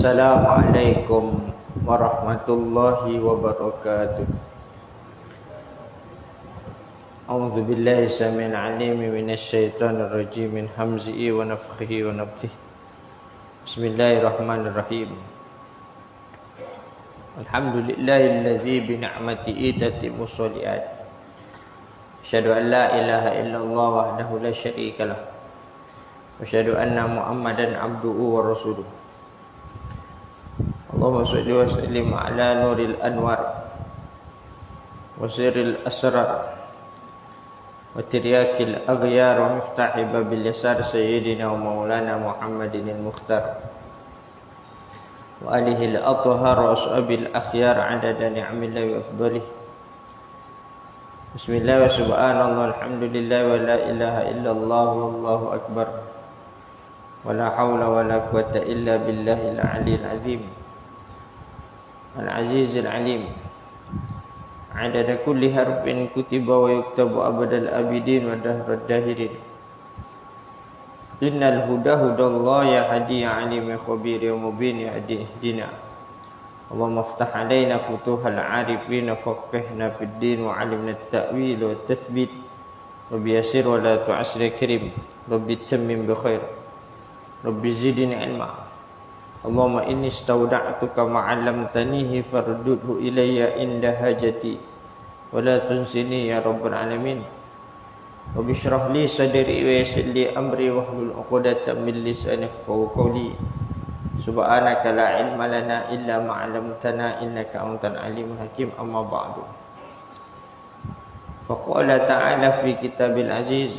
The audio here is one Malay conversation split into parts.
Assalamualaikum warahmatullahi wabarakatuh. A'udzu billahi samil alim minasy syaithanir rajim min hamzihi wa nafthihi wa nafthihi. Bismillahirrahmanirrahim. Alhamdulillahilladzi bi ni'matihi tatimmu sholihat. Asyhadu an la ilaha illallah wahdahu la syarikalah. Wa asyhadu anna Muhammadan abduhu wa rasuluh. Allahumma shalli wa sallim ala nuril anwar wa sirril asrar wa tiryakil aghyar wa miftahi babil yasar sayyidina wa maulana Muhammadin al-mukhtar wa alihi al-athhar wa ashabil akhyar adada ni'amillahi wa afdhalih. Bismillah wa subhanallah alhamdulillah wa la ilaha illallah wallahu akbar wa la hawla wa la quwwata illa billahil aliyyil azim al-azizil alim adada kulli harfin kutiba wa yuktabu abadal abidin wa dahrad dahirin. Innal huda hudallah ya hadi ya alim ya khabir ya mubin ya hadi ihdina. Allahumma aftah alaina futuhal arifin faqihna fid din wa alimna at-ta'wil wa at-tathbit wa biyasir wa la tu'asri karim rabbi tammim bi khair rabbi zidni ilma. Allahumma inni istawda'tuka ma'allamtanihi fardudhu ilayya inda hajati wa la tunsini ya rabbal alamin. Rabbi shrah li sadri wa yassir li amri wahlul 'uqdatam min lisani yafqahu qawli. Subhanaka la ilma lana illa ma 'allamtana innaka antal alimul hakim. Amma ba'du. Faqala ta'ala fi kitabil aziz,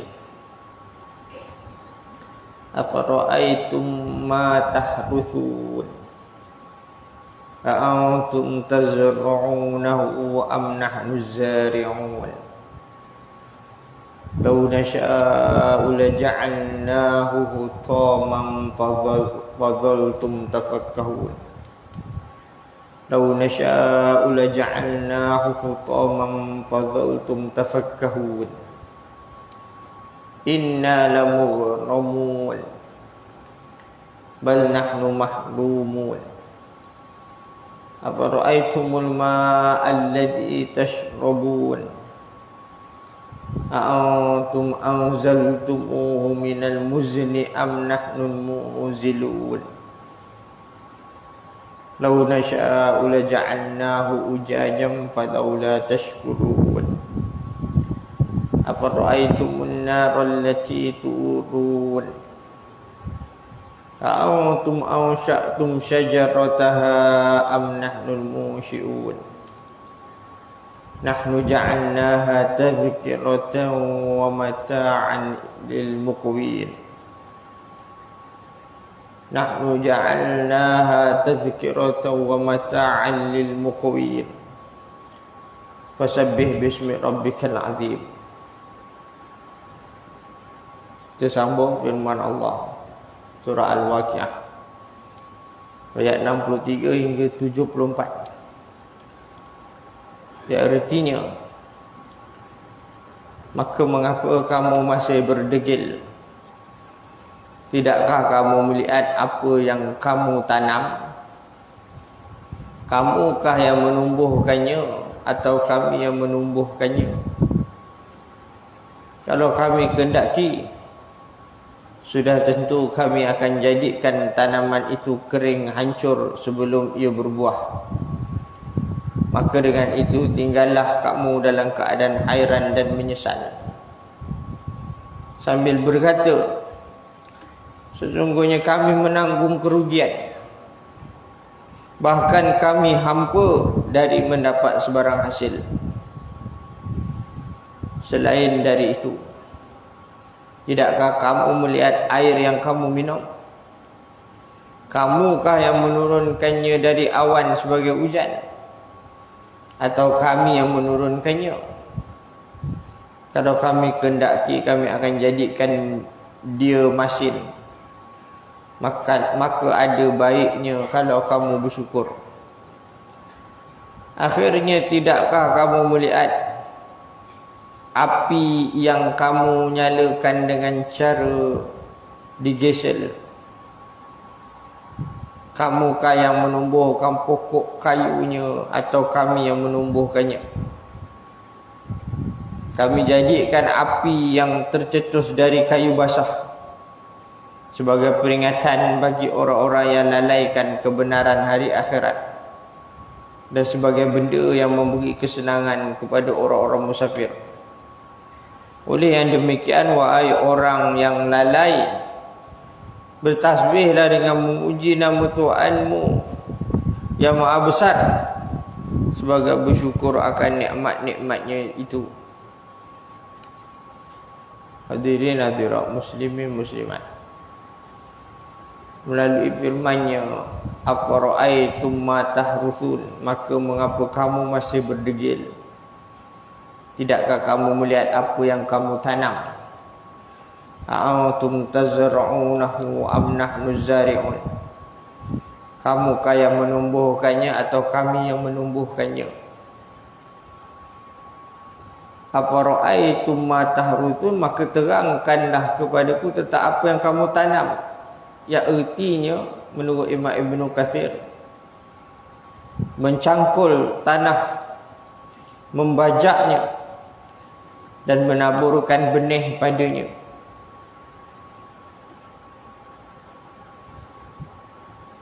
afara'aytum ma tahruthun a'antum tazra'unahu am nahnu zari'un law nasha'u laja'alnahu hutaman fadhaltum tafakkahun law nasha'u laja'alnahu hutaman fadhaltum tafakkahun inna lamughramun bal nahnu mahrumun afara'aytumul ma'a alladhi tashrabun a'antum anzaltumuhu minal muzni am nahnul munzilun law nasha'u laja'alnahu ujajan falawla tashkurun afara'aytumun nara allati turun a'antum ansha'tum syajarataha am nahnul munshi'un nahnu ja'alnaha tadhkiratan wa mata'an lil muqwin nahnu ja'alnaha tadhkiratan wa mata'an lil muqwin fasabbih bismi rabbikal azim. Kita sambung firman Allah surah Al-Waqiah ayat 63 hingga 74. Dia artinya, maka mengapa kamu masih berdegil? Tidakkah kamu melihat apa yang kamu tanam? Kamukah yang menumbuhkannya atau kami yang menumbuhkannya? Kalau kami kehendaki, sudah tentu kami akan jadikan tanaman itu kering hancur sebelum ia berbuah. Maka dengan itu tinggallah kamu dalam keadaan hairan dan menyesal. Sambil berkata, sesungguhnya kami menanggung kerugian. Bahkan kami hampa dari mendapat sebarang hasil. Selain dari itu, tidakkah kamu melihat air yang kamu minum? Kamukah yang menurunkannya dari awan sebagai hujan? Atau kami yang menurunkannya? Kalau kami kehendaki, kami akan jadikan dia masin. Maka ada baiknya kalau kamu bersyukur. Akhirnya tidakkah kamu melihat api yang kamu nyalakan dengan cara digesel Kamukah yang menumbuhkan pokok kayunya atau kami yang menumbuhkannya? Kami jadikan api yang tercetus dari kayu basah sebagai peringatan bagi orang-orang yang lalaikan kebenaran hari akhirat, dan sebagai benda yang memberi kesenangan kepada orang-orang musafir. Oleh yang demikian, wahai orang yang lalai, bertasbihlah dengan memuji nama Tuhanmu yang maha besar, sebagai bersyukur akan nikmat-nikmatnya itu. Hadirin hadirat muslimin muslimat, melalui firman-Nya, afara'aitum ma tahrusun, maka mengapa kamu masih berdegil? Tidakkah kamu melihat apa yang kamu tanam? A'antum tazra'unahu am nahnu zari'un, kamukah yang menumbuhkannya atau kami yang menumbuhkannya? Afara'aitum ma tahrusun, maka terangkanlah kepadaku tentang apa yang kamu tanam. Ya, ertinya menurut Imam Ibn Katsir, mencangkul tanah, membajaknya dan menaburkan benih padanya.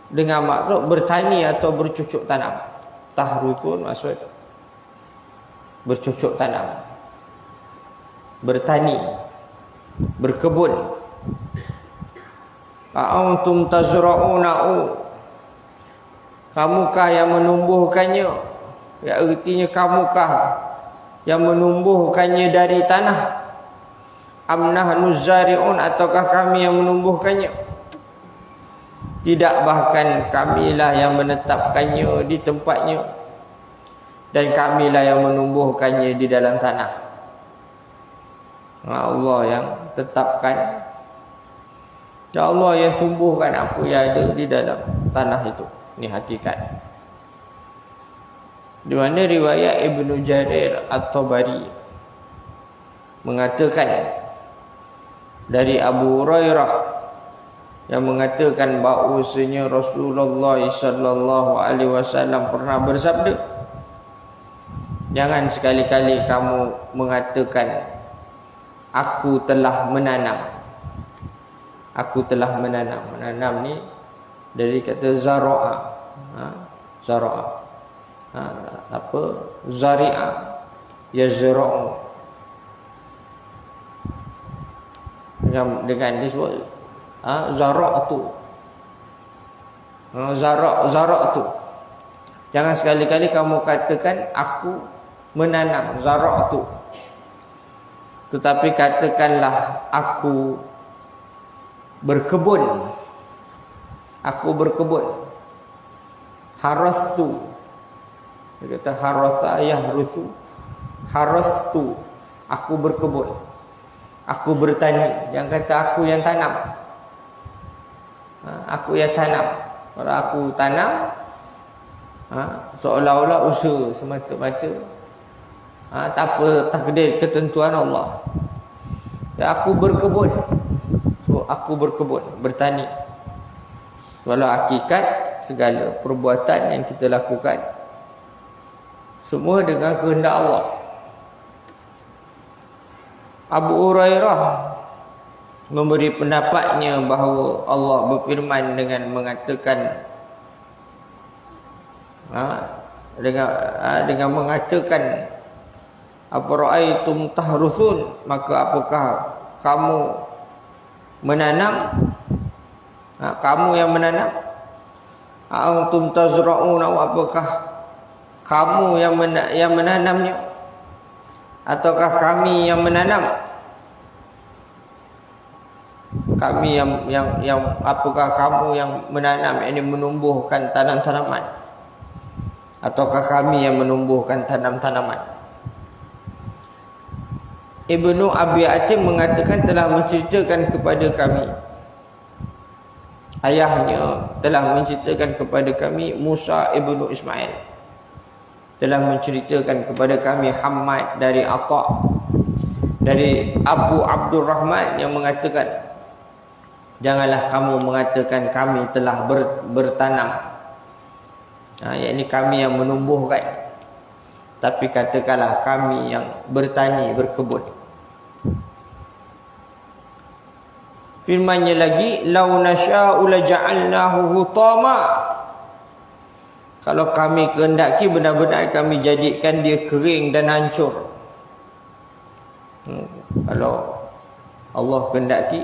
Dengan maksud bertani atau bercucuk tanam. Tahrusun maksud bercucuk tanam, bertani, berkebun. A'antum tazra'unahu, kamukah yang menumbuhkannya? Ya, artinya kamukah yang menumbuhkannya dari tanah? Am nahnu zari'un, ataukah kami yang menumbuhkannya? Tidak, bahkan kamilah yang menetapkannya di tempatnya, dan kamilah yang menumbuhkannya di dalam tanah. Allah yang tetapkan, dan Allah yang tumbuhkan apa yang ada di dalam tanah itu. Ini hakikat. Di mana riwayat Ibnu Jarir At-Tabari mengatakan dari Abu Hurairah yang mengatakan bahawasanya Rasulullah sallallahu alaihi wasallam pernah bersabda, jangan sekali-kali kamu mengatakan aku telah menanam. Aku telah menanam. Menanam ni dari kata zara'a. Zara'a. Apa? Zari'a. Yazra'u. Dengan disebut zara'tu. Zara'tu. Jangan sekali-kali kamu katakan aku menanam. Zara'tu. Tetapi katakanlah aku berkebun. Aku berkebun. Harastu. Dia kata harasa yahrusu. Harastu. Aku berkebun. Aku bertani. Jangan kata aku yang tanam. Aku yang tanam. Kalau aku tanam, seolah-olah usaha semata-mata. Tak apa takdir ketentuan Allah. Ya, aku berkebun. So, aku berkebun, bertani. Walau hakikat segala perbuatan yang kita lakukan semua dengan kehendak Allah. Abu Hurairah memberi pendapatnya bahawa Allah berfirman dengan mengatakan dengan mengatakan afara'aitum tahrusun, maka apakah kamu menanam? Kamu yang menanam. Antum tazra'una, apakah kamu yang menanamnya, ataukah kami yang menanam? Kami yang apakah kamu yang menanam, ini menumbuhkan tanam-tanaman, ataukah kami yang menumbuhkan tanam-tanaman? Ibnu Abi Atim mengatakan telah menceritakan kepada kami, ayahnya telah menceritakan kepada kami, Musa ibnu Ismail telah menceritakan kepada kami, Hamad dari Atha dari Abu Abdurrahman yang mengatakan Janganlah kamu mengatakan kami telah bertanam. Yakni kami yang menumbuhkan. Tapi katakanlah kami yang bertani, berkebun. Firman-Nya lagi, "Lau nasya'u laja'alnahu hutama." Kalau kami kehendaki, benar-benar kami jadikan dia kering dan hancur. Kalau Allah kehendaki,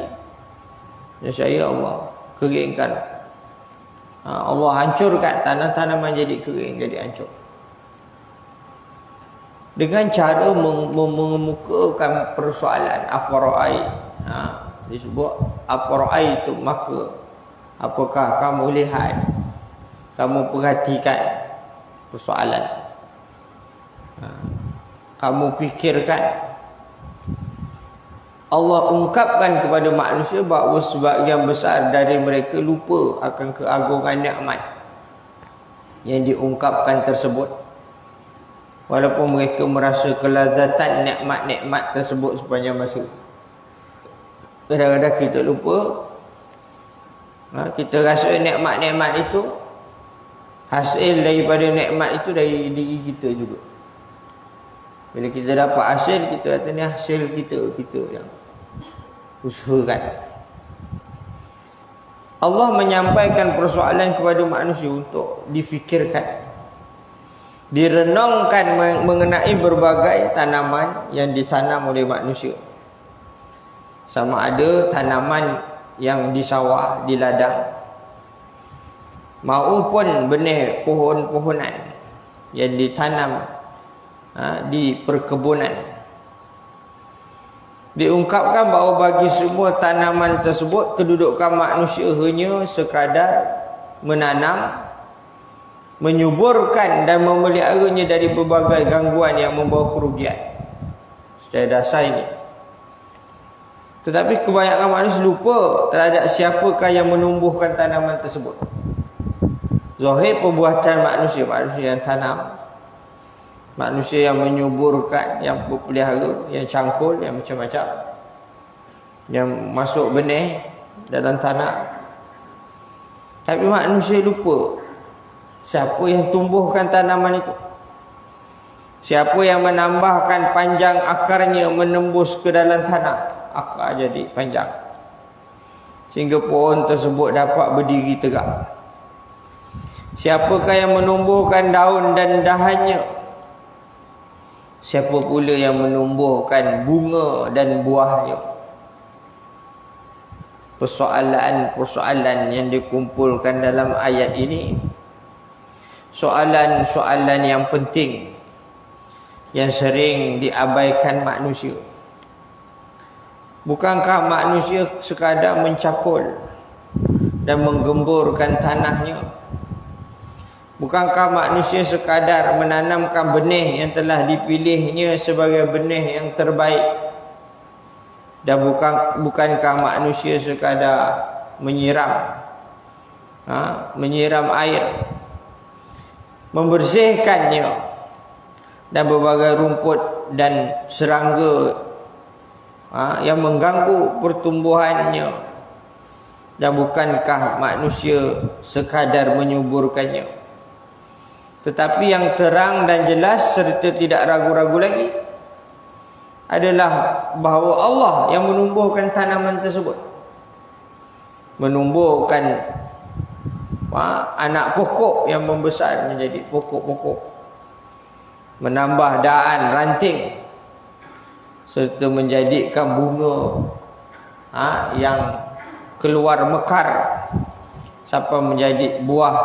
saya Allah keringkan. Allah hancurkan tanah-tanaman jadi kering, jadi hancur. Dengan cara mengemukakan persoalan afara'ai. Disebut afara'ai itu, maka apakah kamu lihat, kamu perhatikan persoalan, kamu fikirkan. Allah ungkapkan kepada manusia bahawa sebahagian besar dari mereka lupa akan keagungan nikmat yang diungkapkan tersebut. Walaupun mereka merasa kelazatan nikmat-nikmat tersebut sepanjang masa. Kadang-kadang kita lupa. Kita rasa nikmat-nikmat itu, hasil daripada nikmat itu dari diri kita juga. Bila kita dapat hasil, kita kata ni hasil kita yang usahakan. Allah menyampaikan persoalan kepada manusia untuk difikirkan, direnungkan mengenai berbagai tanaman yang ditanam oleh manusia. Sama ada tanaman yang di sawah, di ladang, maupun benih pohon-pohonan yang ditanam di perkebunan. Diungkapkan bahawa bagi semua tanaman tersebut, kedudukan manusia hanya sekadar menanam, menyuburkan dan memeliharanya dari berbagai gangguan yang membawa kerugian. Secara dasar ini. Tetapi kebanyakan manusia lupa terhadap siapakah yang menumbuhkan tanaman tersebut. Zahir perbuatan manusia yang tanam, manusia yang menyuburkan, yang berpelihara, yang cangkul, yang macam-macam, yang masuk benih dalam tanah. Tapi manusia lupa siapa yang tumbuhkan tanaman itu, siapa yang menambahkan panjang akarnya menembus ke dalam tanah. Akar jadi panjang sehingga pohon tersebut dapat berdiri tegak. Siapakah yang menumbuhkan daun dan dahannya? Siapa pula yang menumbuhkan bunga dan buahnya? Persoalan-persoalan yang dikumpulkan dalam ayat ini, soalan-soalan yang penting yang sering diabaikan manusia. Bukankah manusia sekadar mencakul dan menggemburkan tanahnya? Bukankah manusia sekadar menanamkan benih yang telah dipilihnya sebagai benih yang terbaik? Dan bukankah manusia sekadar menyiram air, membersihkannya dan berbagai rumput dan serangga yang mengganggu pertumbuhannya? Dan bukankah manusia sekadar menyuburkannya? Tetapi yang terang dan jelas serta tidak ragu-ragu lagi adalah bahawa Allah yang menumbuhkan tanaman tersebut, menumbuhkan anak pokok yang membesar menjadi pokok-pokok, menambah daan, ranting, serta menjadikan bunga yang keluar mekar sampai menjadi buah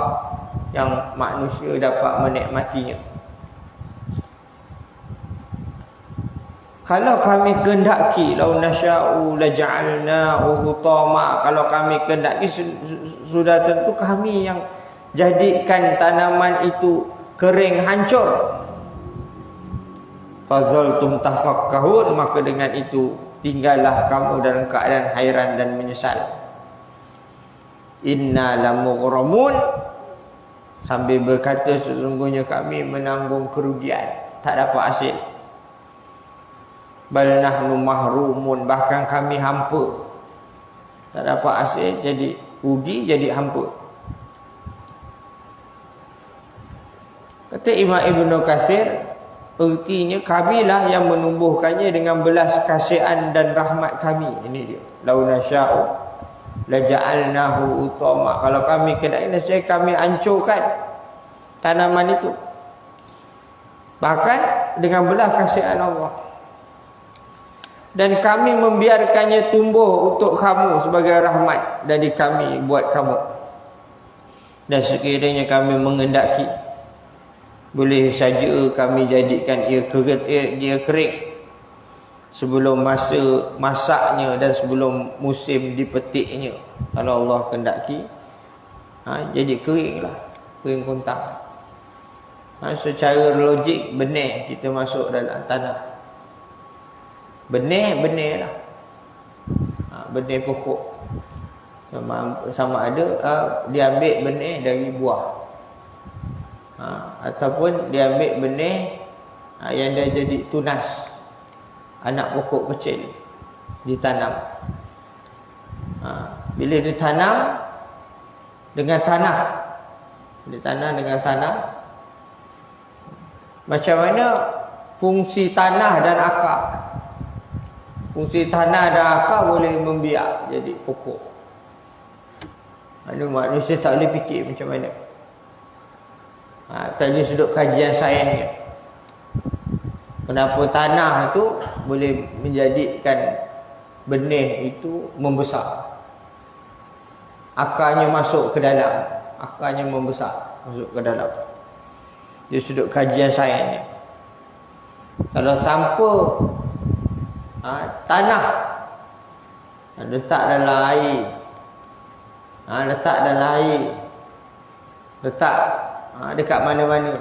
yang manusia dapat menikmatinya. Kalau kami kehendaki, lau nasya'u laja'alnahu hutama, kalau kami kehendaki, sudah tentu kami yang jadikan tanaman itu kering, hancur. Fazaltum tafakkahun, maka dengan itu tinggallah kamu dalam keadaan hairan dan menyesal. Inna lamughramun, sambil berkata sesungguhnya kami menanggung kerugian, tak dapat hasil. Bal nahnu mahrumun, bahkan kami hampa. Tak dapat hasil, jadi rugi, jadi hampa. Kata Imam Ibn Katsir, ertinya kamilah yang menumbuhkannya dengan belas kasihan dan rahmat kami. Ini dia. Lau nasya'u la ja'alnahu utama. Kalau kami kedai, nescaya kami hancurkan tanaman itu. Bahkan dengan belas kasihan Allah. Dan kami membiarkannya tumbuh untuk kamu sebagai rahmat dari kami buat kamu. Dan sekiranya kami mengendaki, boleh saja kami jadikan ia kering sebelum masa masaknya dan sebelum musim dipetiknya. Kalau Allah kehendaki, jadi keringlah, kering kontang. Secara logik, benih kita masuk dalam tanah. Benih lah. Benih pokok. Sama ada dia ambil benih dari buah. Ataupun dia ambil benih yang dah jadi tunas, anak pokok kecil, ditanam. Bila ditanam dengan tanah, ditanam dengan tanah, macam mana fungsi tanah dan akar? Fungsi tanah dan akar boleh membiak jadi pokok. Manusia tak boleh fikir macam mana. Dari sudut kajian sainsnya, kenapa tanah tu boleh menjadikan benih itu membesar, akarnya masuk ke dalam, akarnya membesar, masuk ke dalam. Dari sudut kajian sainsnya, kalau tanpa tanah letak dalam air, letak dalam air, letak dekat mana-mana,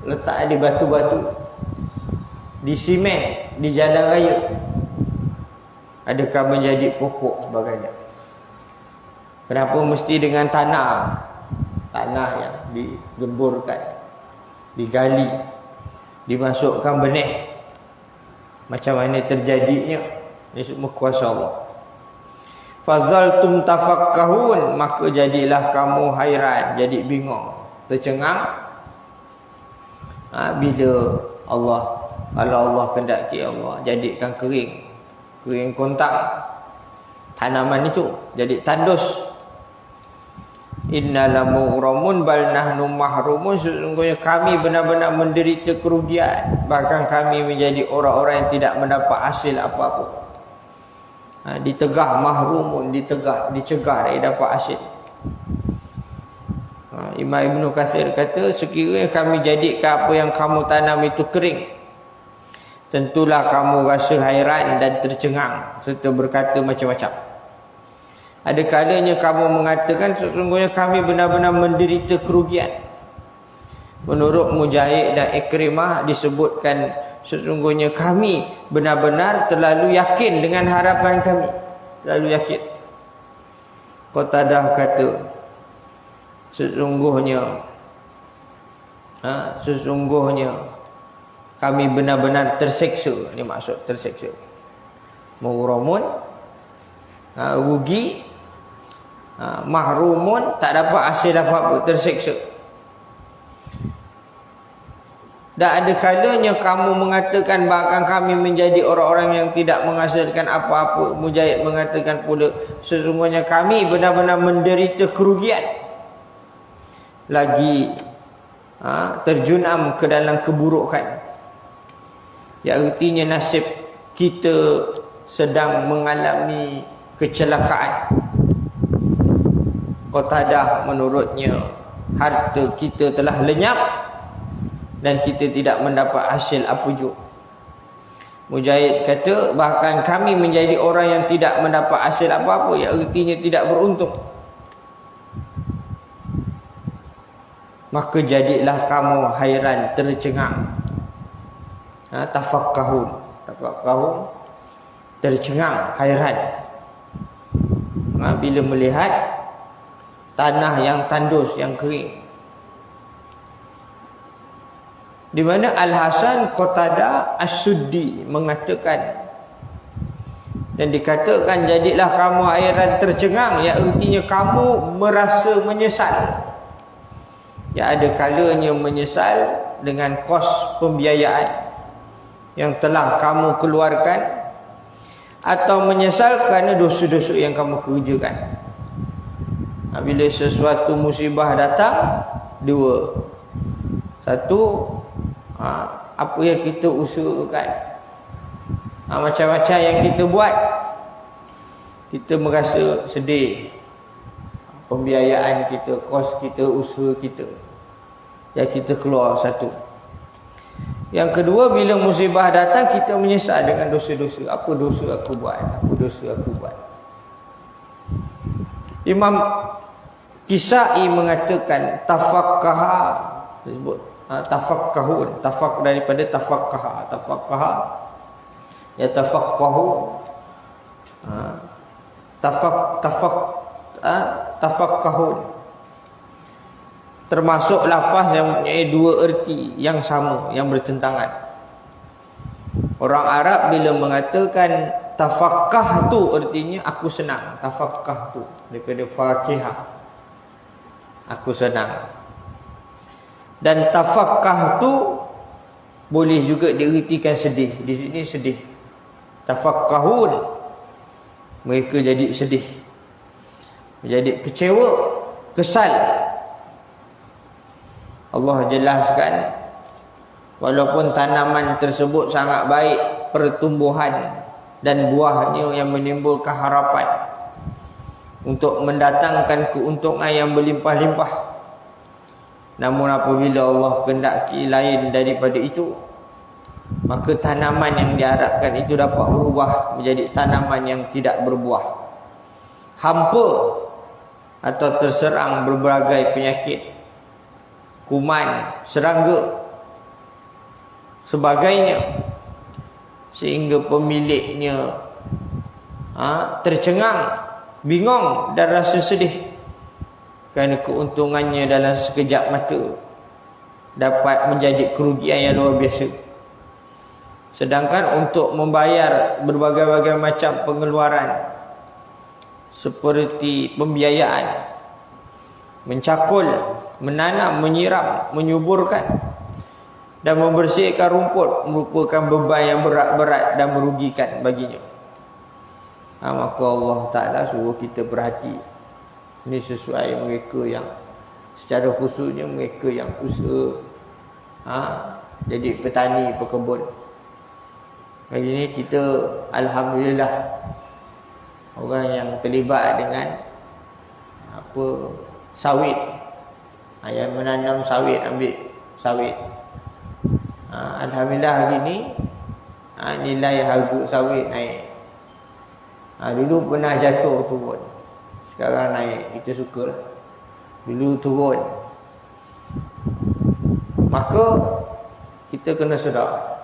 letak di batu-batu, di simen, di jalan raya, adakah menjadi pokok sebagainya? Kenapa mesti dengan tanah? Tanah yang digemburkan, digali, dimasukkan benih. Macam mana terjadinya? Ini semua kuasa Allah. Fadzaltum tafakkahun, maka jadilah kamu hairan, jadi bingung, tercengang. Bila Allah, kalau Allah kehendaki, Allah jadikan kering kontang tanaman itu, jadi tandus. Innalamughramun bal nahnu mahrumun, sesungguhnya kami benar-benar menderita kerugian, bahkan kami menjadi orang-orang yang tidak mendapat hasil apa-apa. Ditegah, mahrumun, dicegah dari dapat hasil. Imam Ibn Katsir kata, sekiranya kami jadikan apa yang kamu tanam itu kering, tentulah kamu rasa hairan dan tercengang serta berkata macam-macam. Ada kalanya kamu mengatakan, sesungguhnya kami benar-benar menderita kerugian. Menurut Mujahid dan Ikrimah disebutkan, sesungguhnya kami benar-benar terlalu yakin dengan harapan kami. Terlalu yakin. Qatadah kata, sesungguhnya kami benar-benar terseksa. Ini maksud terseksa. Mughramun, rugi, mahrumun, tak dapat hasil apa-apa, terseksa. Dan ada kalanya kamu mengatakan bahkan kami menjadi orang-orang yang tidak menghasilkan apa-apa. Mujahid mengatakan pula, sesungguhnya kami benar-benar menderita kerugian. Lagi terjunam ke dalam keburukan. Ya, artinya nasib kita sedang mengalami kecelakaan. Qatadah menurutnya, harta kita telah lenyap dan kita tidak mendapat hasil apa juga. Mujahid kata, bahkan kami menjadi orang yang tidak mendapat hasil apa-apa, ya artinya tidak beruntung. Maka jadilah kamu hairan, tercengang. Tafakkahun, tercengang, hairan. Bila melihat tanah yang tandus, yang kering. Di mana Al-Hasan Qatadah As-Suddi mengatakan, Dan dikatakan jadilah kamu airan tercengang, yang artinya kamu merasa menyesal. Ya, ada kalanya menyesal dengan kos pembiayaan yang telah kamu keluarkan, atau menyesal kerana dosa-dosa yang kamu kerjakan. Bila sesuatu musibah datang, dua. Satu, apa yang kita usahakan, macam-macam yang kita buat, kita merasa sedih. Pembiayaan kita, kos kita, usaha kita, yang kita keluar satu. Yang kedua, bila musibah datang, kita menyesal dengan dosa-dosa. Apa dosa aku buat? Apa dosa aku buat? Imam Kisai mengatakan tafakkaha, disebut tafakkahun, tafak daripada tafakkaha, tafakkaha ya tafakkahu, tafakkahun, termasuk lafaz yang mempunyai dua erti yang sama, yang bertentangan. Orang Arab bila mengatakan tafakkah tu, artinya aku senang. Tafakkah tu daripada fakihah, aku senang. Dan tafakkah tu boleh juga diertikan sedih. Di sini sedih. Tafakkahun, mereka jadi sedih, menjadi kecewa, kesal. Allah jelaskan, walaupun tanaman tersebut sangat baik pertumbuhan dan buahnya yang menimbulkan harapan untuk mendatangkan keuntungan yang berlimpah-limpah, namun apabila Allah kehendaki lain daripada itu, maka tanaman yang diharapkan itu dapat berubah menjadi tanaman yang tidak berbuah, hampa, atau terserang berbagai penyakit, kuman, serangga, sebagainya, sehingga pemiliknya tercengang, bingung dan rasa sedih kerana keuntungannya dalam sekejap mata dapat menjadi kerugian yang luar biasa. Sedangkan untuk membayar berbagai-bagai macam pengeluaran seperti pembiayaan, mencakul, menanam, menyiram, menyuburkan dan membersihkan rumput merupakan beban yang berat-berat dan merugikan baginya. Maka Allah Ta'ala suruh kita berhati. Ini sesuai mereka yang secara khususnya mereka yang usaha jadi petani, pekebun. Hari ini kita alhamdulillah orang yang terlibat dengan sawit, yang menanam sawit, ambil sawit. Alhamdulillah hari ini nilai harga sawit naik. Dulu pernah jatuh turun, sekarang naik. Kita suka lah. Dulu turun, maka kita kena sedar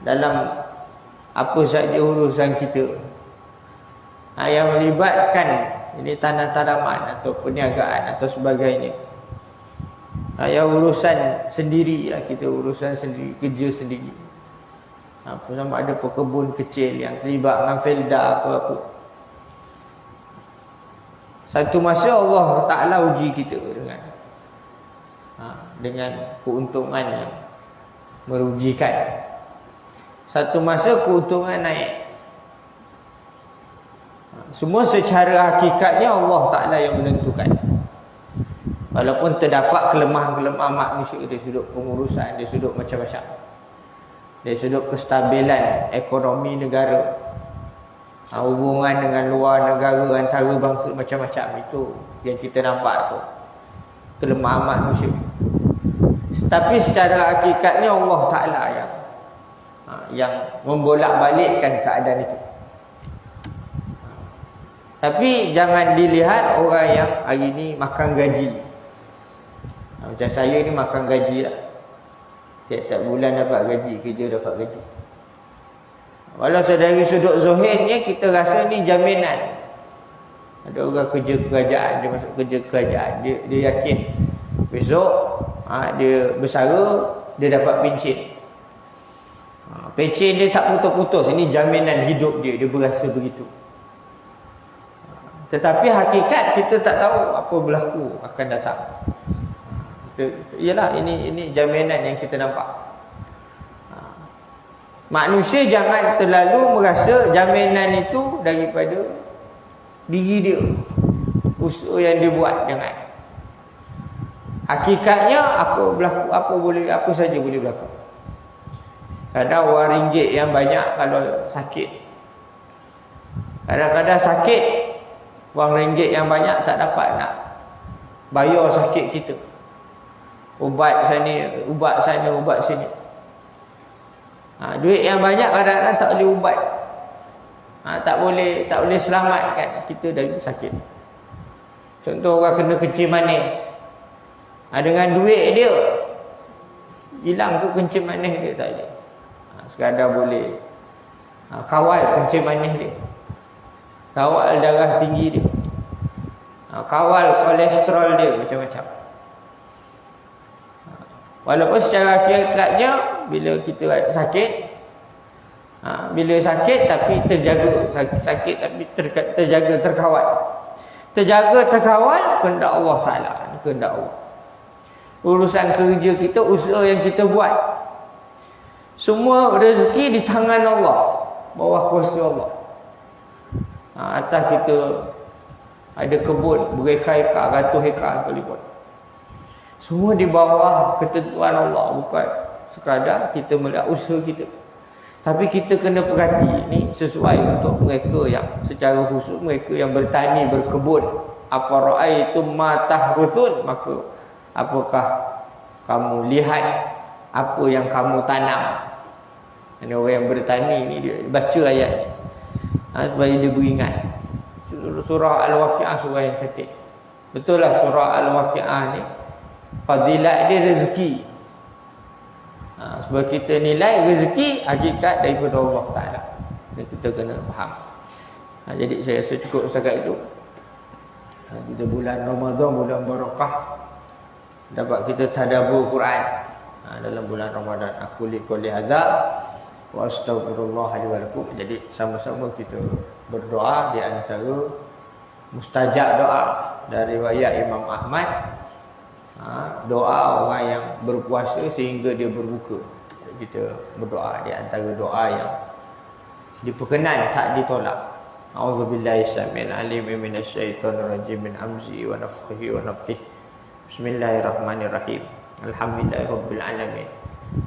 dalam apa saja urusan kita yang melibatkan ini tanam-tanaman atau perniagaan atau sebagainya. Yang urusan sendiri lah, kita urusan sendiri, kerja sendiri. Sama ada pekebun kecil yang terlibat dengan felda apa-apa. Satu masa Allah Ta'ala uji kita dengan keuntungan yang merugikan. Satu masa keuntungan naik. Semua secara hakikatnya Allah Ta'ala yang menentukan. Walaupun terdapat kelemahan-kelemahan manusia dari sudut pengurusan, dari sudut macam-macam, dari sudut kestabilan ekonomi negara, hubungan dengan luar negara, antara bangsa, macam-macam. Itu yang kita nampak tu, kelemahan manusia. Tapi secara hakikatnya Allah Ta'ala yang membolak-balikkan keadaan itu. Tapi jangan dilihat orang yang hari ni makan gaji. Macam saya ni makan gaji lah. Tiap-tiap bulan dapat gaji, kerja dapat gaji. Walau dari sudut zahirnya kita rasa ni jaminan. Ada orang kerja kerajaan, dia masuk kerja kerajaan, dia yakin besok dia bersara, dia dapat pencen. Pecen dia tak putus-putus. Ini jaminan hidup dia. Dia berasa begitu. Tetapi hakikat kita tak tahu apa berlaku akan datang. Ialah ini jaminan yang kita nampak. Manusia jangan terlalu merasa jaminan itu daripada diri dia, usaha yang dia buat. Jangan. Hakikatnya apa saja boleh berlaku. Kadang wang ringgit yang banyak kalau sakit. Kadang-kadang sakit, wang ringgit yang banyak tak dapat nak bayar sakit kita. Ubat sana, ubat sini. Duit yang banyak kadang-kadang tak boleh ubat. Tak boleh selamatkan kita dari sakit. Contoh orang kena kencing manis. Dengan duit dia hilang ke kencing manis dia tak ada. Sekadar boleh kawal kencing manis dia, kawal darah tinggi dia, kawal kolesterol dia, macam-macam. Walaupun secara hakikatnya bila kita sakit, bila sakit tapi terjaga, sakit tapi terjaga, terkawal. Terjaga, terkawal kehendak Allah Ta'ala, kehendak Allah. Urusan kerja kita, usaha yang kita buat, semua rezeki di tangan Allah, bawah kuasa Allah. Atas kita ada kebun berhektar-hektar, ratus hektar sekalipun, semua di bawah ketentuan Allah. Bukan sekadar kita melihat usaha kita, tapi kita kena perhati ni sesuai untuk mereka yang secara khusus, mereka yang bertani, berkebun. Apa ra'aitum ma tahruthun, maka apakah kamu lihat apa yang kamu tanam? Ini orang yang bertani ni dia baca ayat ni supaya dia beringat. Surah Al-Waqi'ah surah yang cantik. Betul lah, surah Al-Waqi'ah ni fadilat dia rezeki. Sebab kita nilai rezeki hakikat daripada Allah Ta'ala. Kita kena faham. Jadi saya rasa cukup setakat itu. Kita bulan Ramadan, bulan barakah, dapat kita tadabbur Quran dalam bulan Ramadan. Aku liqouli hadza wa astaghfirullah li wa lakum. Jadi sama-sama kita berdoa. Di antara mustajab doa dari riwayat Imam Ahmad, doa orang yang berpuasa sehingga dia berbuka. Kita berdoa di antara doa yang diperkenan, tak ditolak. A'udzubillahi samil alim minasyaitonir rajim min amzi wa nafthihi wa nafthihi. Bismillahirrahmanirrahim. Alhamdulillahirabbil alamin.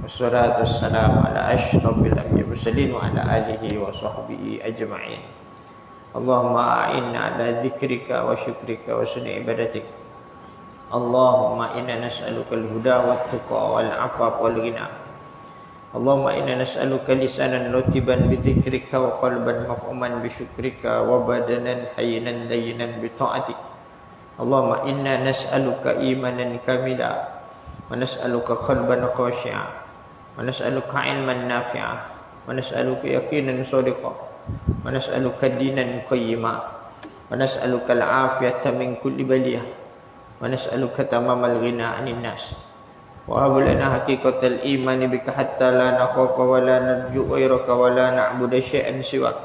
Wassalatu wassalamu ala asyrafil anbiya'i wal mursalin wa ala alihi wa sahbihi ajma'in. Allahumma a'inna ala dzikrika wa syukrika wa husni ibadatik. Allahumma inna nas'aluka al-huda wat-tuqa wal-'afwa wal-ghina. Allahumma inna nas'aluka lisanan lutiban bi dzikrika wa qalban maf'uman bi syukrika wa badanan hayyinan layyinan bi ta'atik. Allahumma inna nas'aluka imanan kamila wa nas'aluka qalban khashi'a wa nas'aluka 'ilman nafi'a wa nas'aluka yaqinan shadiqa wa nas'aluka dinan qayyima wa nas'aluka al-'afiyata min kulli baliyah wa nas'aluka tamamal ghina 'anil nas wa hab lana haqiqatal iman bika hatta la nakhafa wa la narju ghayraka wa la na'budu syai'an siwak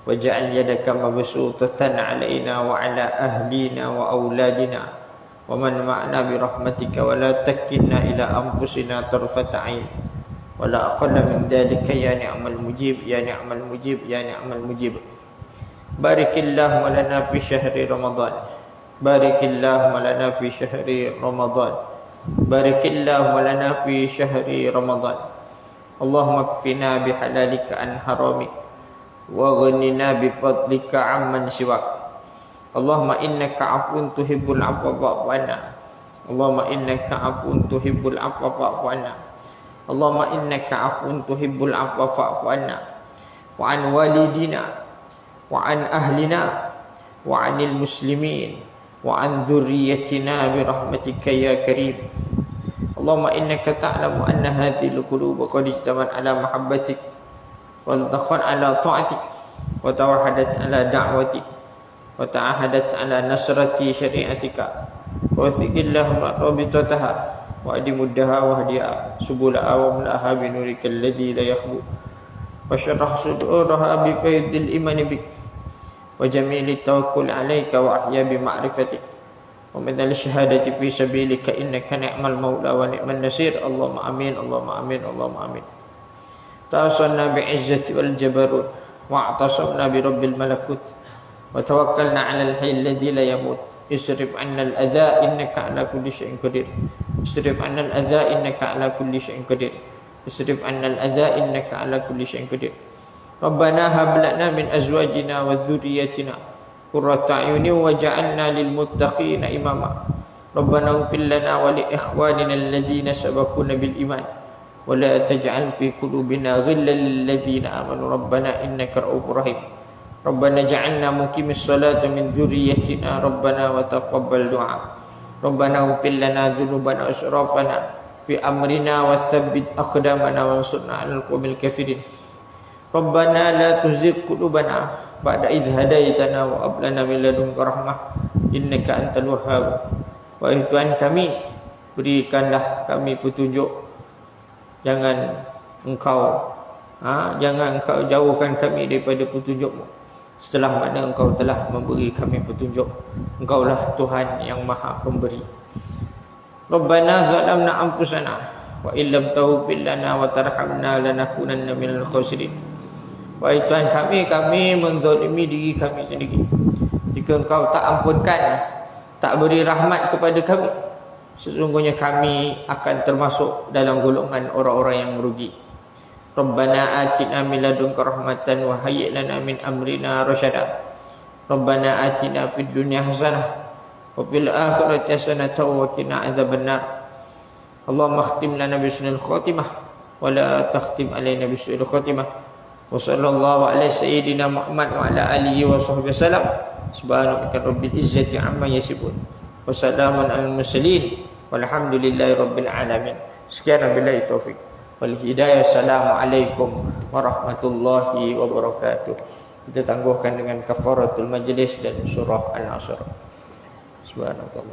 waj'al yadaka mabsutatan 'alaina wa 'ala ahlina wa auladina wa man ma'na bi rahmatika wa la takilna ila anfusina tarfata 'ain wa la aqalla min dhalika ya ni'mal mujib ya ni'mal mujib ya ni'mal mujib. Barikillahumma lana fi syahri ramadan, barikillahumma lana fi syahri ramadan, barikillahumma lana fi syahri ramadan. Allahumma kfina bihalalika an haramik wa ghnina bifadlika amman siwak. Allahumma innaka 'afuwun tuhibbul 'afwa fa'fu 'anna. Allahumma innaka 'afuwun tuhibbul 'afwa fa'fu 'anna. Allahumma innaka 'afuwun tuhibbul 'afwa fa'fu 'anna wa 'an walidina wa 'an ahlina wa 'anil muslimin wa 'an dhurriyyatina bi rahmatika ya karim. Allahumma innaka ta'lamu anna hadhihi al-quluba qad ijtamat ala mahabbatik wa taqan ala ta'atik wa tawahadat ala da'watik wa ta'ahadat ala nasrati syari'atika wa thiqillahumma rabitataha wa وأدم الدها وهديها سبلها واملأها بنورك الذي لا يخبو واشرح صدورها بفيض الإيمان بك وجميل التوكل عليك وأحيا بمعرفتك ومن الشهادة في سبيلك إنك نعم المولى ونعم النصير اللهم آمين اللهم آمين اللهم آمين. تواصلنا بعزة والجبروت واعتصمنا برب الملكوت وتوكلنا على الحي الذي لا يموت اصرف عنا الأذى إنك على كل شيء قدير اصرف عنا الأذى إنك على كل شيء قدير اصرف عنا الأذى إنك على كل شيء قدير. ربنا هب لنا من أزواجنا وذريتنا قرة أعين وجعلنا للمتقين إماما. ربنا اغفر لنا ولإخواننا الذين سبقونا بالإيمان ولا تجعل في قلوبنا غلا للذين آمنوا ربنا إنك رؤوف رحيم. ربنا اجعلنا مقيم الصلاة من ذريتنا ربنا وتقبل دعاء. ربنا اغفر لنا ذنوبنا وإسرافنا في أمرنا وثبت أقدامنا وانصرنا على القوم الكافرين. ربنا لا تزغ قلوبنا بعد إذ هديتنا وهب لنا من لدنك رحمة إنك أنت الوهاب. Wahai Tuhan kami, berikanlah kami petunjuk. Jangan engkau jauhkan kami daripada petunjuk-Mu setelah mana engkau telah memberi kami petunjuk. Engkaulah Tuhan yang Maha Pemberi. Rabbana zalamna anfusana wa illam taghfir lana wa tarhamna lanakunanna minal khasirin. Wahai Tuhan kami menzalimi diri kami sendiri. Jika engkau tak ampunkan, tak beri rahmat kepada kami, sesungguhnya kami akan termasuk dalam golongan orang-orang yang merugi. Rabbana atina min ladunka rahmatan wa hayyi' lana min amrina rasyada. Rabbana atina fid dunya hasanah wa fil akhirati hasanatan wa qina adzabannar. Allahumma khtim lana bi husnil khatimah wa la takhtim alaina bi su'il khatimah. Wa sallallahu ala sayyidina Muhammad wa ala alihi wa sahbihi wasallam. Subhanaka rabbil izzati amma yasifun wa salamun alal mursalin walhamdulillahi rabbil alamin. Sekian wabillahi taufik wal hidayah. Assalamualaikum warahmatullahi wabarakatuh. Kita tangguhkan dengan kafaratul majlis dan surah Al-Asr. Subhanallah.